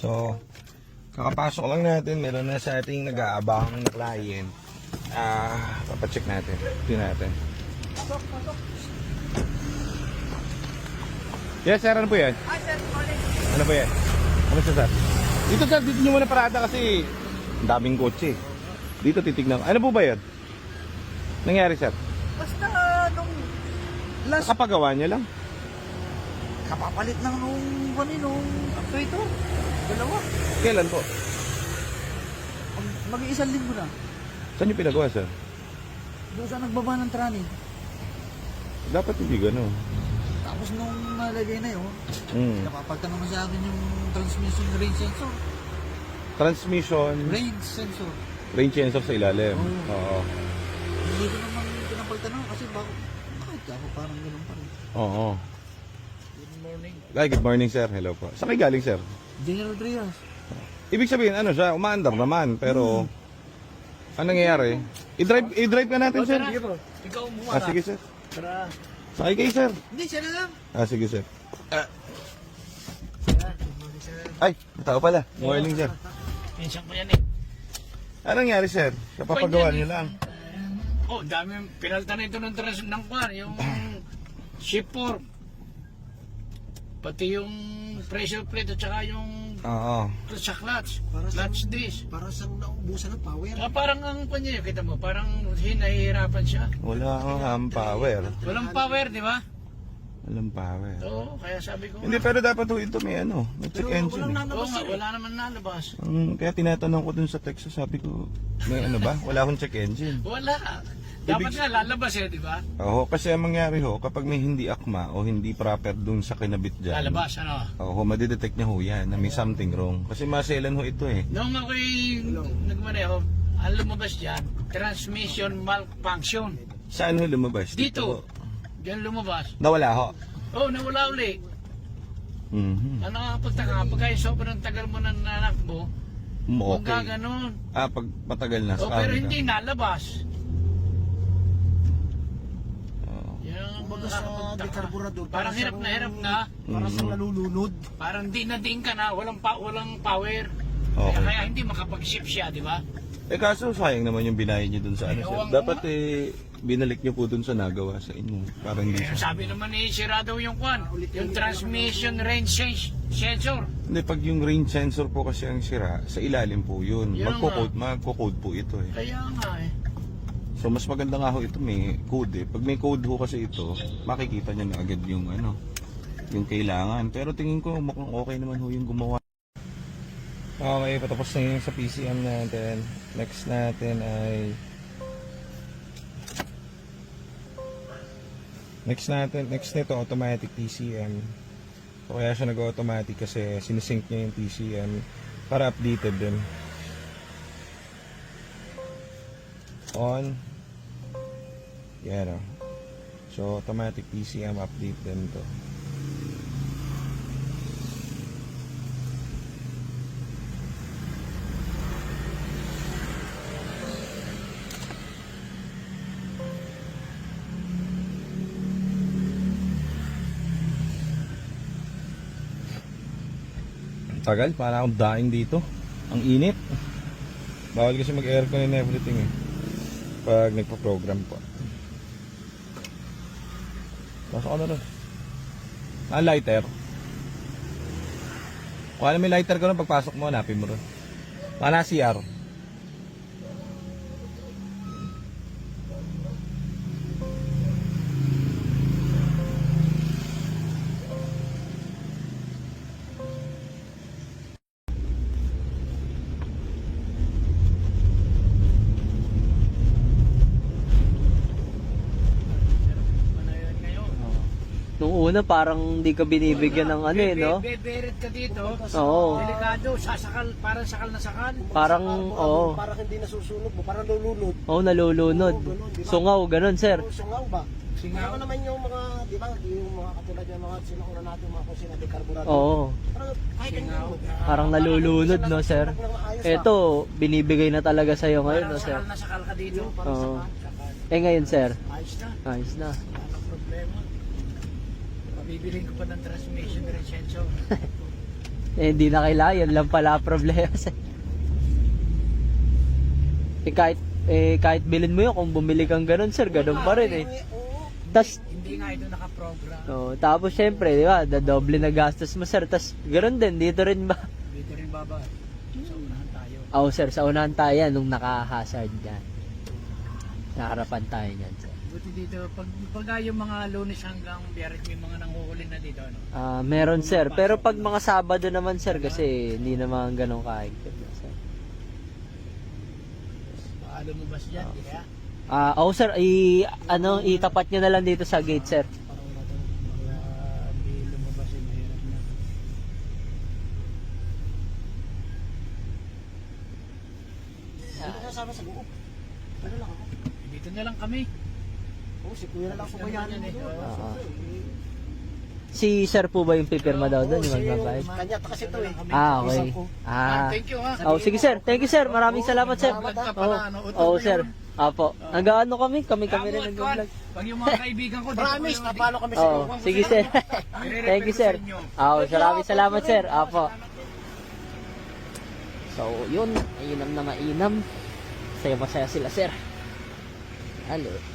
So, kakapasok lang natin. Meron na sa ating nag-aabang na client. Papacheck natin. Tingnan natin. Yes, sir. Ano po yan? Hi, sir. Morning. Ano po yan? Ano siya, sir? Dito, sir. Dito nyo muna parada kasi ang daming kotse. Dito titignan ko. Ano po ba yan? Nangyari, sir? Basta nung last Nakapagawa niya lang. kapapalit lang nung actuator. Dalawa. Kailan po? Mag-iisang linggo na. Saan nyo pinagawa, sir? Doon sa nagbaba ng trani. Dapat hindi gano'n. Tapos nung nalagay na yun, Mm. napapagtanong na sa akin yung transmission range sensor. Transmission, Range sensor. range sensor sa ilalim. Oo. Hindi ko naman pinapagtanong kasi bakit ako parang gano'n pa rin. Oo. Good morning. Ay, good morning, sir. Hello po. Saan kayo galing, sir? General Trias. Ibig sabihin, ano siya, umaandar naman, pero ano nangyayari? I-drive ka natin, sir. Sige po. Ikaw umuha Ah, sige, sir. Tara. Sakay kayo, sir. Hindi, siya na lang. Ah, sige, sir. Ay, tao pala. Morning, sir. Minsan ko yan eh. Ano nangyari, sir? Kapapagawa niyo lang. Oh, dami pinalta na ito ng kwan, yung ship form. Pati yung pressure plate at saka yung Oo. sa clutch. Para sa- Clutch disc. Para sa naubusan ng power. Parang ang kanya, kita mo, parang hinahihirapan siya. Wala kang power. Walang power, di ba? Walang power. Oo, kaya sabi ko. Hindi, pero dapat ho ito may ano, may check engine. Eh. Oo nga, wala naman nalabas. Kaya tinatanong ko dun sa Texas, sabi ko, may ano ba? Wala akong check engine. Wala. Dapat nga lalabas eh, di ba? Oo, kasi ang mangyari ho, kapag may hindi akma o hindi proper dun sa kinabit dyan, Lalabas, ano? oo, madidetect niya ho yan na may something wrong. Kasi maselan ho ito eh. Noong ako'y nagmaneho, ang lumabas dyan, transmission malfunction. Saan ho lumabas? Dito. Diyan lumabas. Nawala ho. Oh, nawala uli. Mhm. Ano nga pagtaka, pagka sobrang tagal mo ng anak mo, huwag ka Okay. ganun. Pag matagal na Oh, sa pero ka. hindi nalabas. Oo. Yan ang Kumbaga sa nakakapagtaka. dekarburador, Parang hirap na hirap na. Para sa Mhm. nalulunod. Parang di na din ka na, walang power. Okay. Kaya hindi makapag-ship siya, di ba? Kaso sayang naman yung binayad niyo dun sa ano, sir. Ewan ko Dapat binalik niyo po dun sa nagawa sa inyo. Para hindi Eh, siya. sabi naman ni sira daw yung kwan, yung transmission range sensor. Hindi, pag yung range sensor po kasi ang sira, sa ilalim po yun. Yun Magko-code po ito eh. Kaya nga eh. So mas maganda nga ho ito may code eh. Pag may code ho kasi ito, makikita niyo na agad yung ano, yung kailangan. Pero tingin ko mukhang okay naman ho yung gumawa. Okay, patapos na yun sa PCM natin. Next natin ay next nito automatic TCM. So kaya siya nag-automatic kasi sinisync niya yung TCM para updated din. On. Yan o. So automatic TCM update din to. Tagal, para akong daing dito. Ang init. Bawal kasi mag-aircon and everything eh. Pag nagpa-program po. Pasok ko na rin. Lighter. Kung alam may lighter ka rin, pagpasok mo, hanapin mo rin. Para CR. Nung una parang hindi ka binibigyan ng ano eh, no? Beberet ka dito. Oo. Delikado, sasakal, parang sakal na sakal. Parang, oo. Parang hindi nasusunog mo, parang nalulunod. Oo, nalulunod. Sungaw, ganun, sir. Sungaw ba? Singaw. Ano naman yung mga, di ba, yung mga katulad yung mga sinauna natin, mga kung sina dekarburador. Oo. Parang kahit Singaw. Parang nalulunod, no, sir? Eto, binibigay na talaga sa'yo ngayon, no, Parang sir? sakal na sakal ka dito. Oo. Eh, ngayon, sir? Ayos na. Ayos na. Wala problema. Mabibiling ko pa ng transmission rin sensor. hindi na kailangan. Yan lang pala ang problema, sir. Kahit bilhin mo yun, kung bumili kang ganun, sir, ganun pa rin eh. Tas, Hindi nga ito nakaprogram. tapos syempre, di ba, doble na gastos mo, sir. Tas, ganun din, dito rin ba? Dito rin baba. Sa unahan tayo. Oo, sir, sa unahan tayo yan, nung naka-hazard dyan. Nakarapan tayo yan, sir. Buti dito, pag yung mga Lunes hanggang Biyernes, may mga nanguhuli na dito, ano? Meron, sir. Pero pag mga Sabado naman, sir, kasi hindi naman ganun kahigpit, sir. Baka lumabas dyan, di kaya? Sir, itapat nyo na lang dito sa gate, sir. Parang na ito, baka di lumabas yun, mahirap na. Dito na sana sa loob. Ano lang ako? Dito na lang kami. Oo, si kuya na lang sumayanin Yan eh. mo. Oo. Si sir po ba yung pipirma daw doon, yung magbabayad? Kanya kasi ito eh. Okay. Thank you ha. Sige sir. Thank you sir. Maraming salamat sir. Vlog ka pala, ano, utol Oo ko sir. yun. Apo. Nag-ano kami rin Abot, nag-vlog. pag yung mga kaibigan ko, Promise, napalo kami sa Oo. loob. Sige sir. Thank you sir. Maraming salamat sir. Apo. So, yun. Mainam na mainam. Masaya sila sir. Halo.